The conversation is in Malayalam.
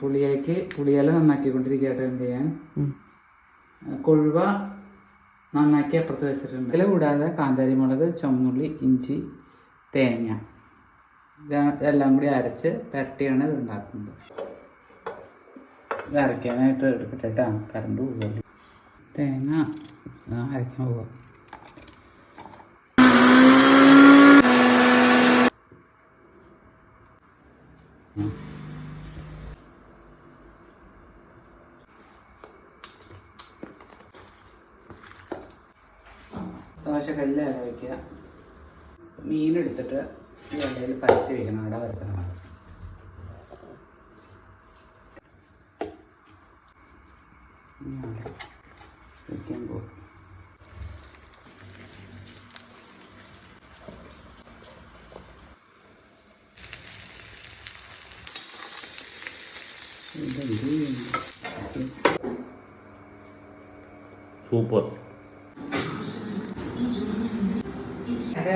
പുളിയില നന്നാക്കിക്കൊണ്ടിരിക്കട്ടെ. എന്ത് ചെയ്യാൻ കൊഴുവ നന്നാക്കി അപ്പുറത്ത് വെച്ചിട്ടുണ്ട്. ഇതിൽ കൂടാതെ കാന്താരി മുളക്, ചുവന്നുള്ളി, ഇഞ്ചി, തേങ്ങ ഇതെല്ലാം കൂടി അരച്ച് പുരട്ടിയാണ് ഇത് ഉണ്ടാക്കുന്നത്. ഇത് അരയ്ക്കാനായിട്ട് എടുക്കട്ടെ കേട്ടോ. കറണ്ട് പോകുമല്ലോ. തേങ്ങ അരയ്ക്കാൻ പോവാം. ദോശക്കല്ലിൽ ഇല വയ്ക്കുക. മീനെടുത്തിട്ട് ഈ ഇലയിൽ പരത്തി വയ്ക്കണം. അവിടെ വരക്കണം. വയ്ക്കാൻ പോകും. സൂപ്പർ. അതെ.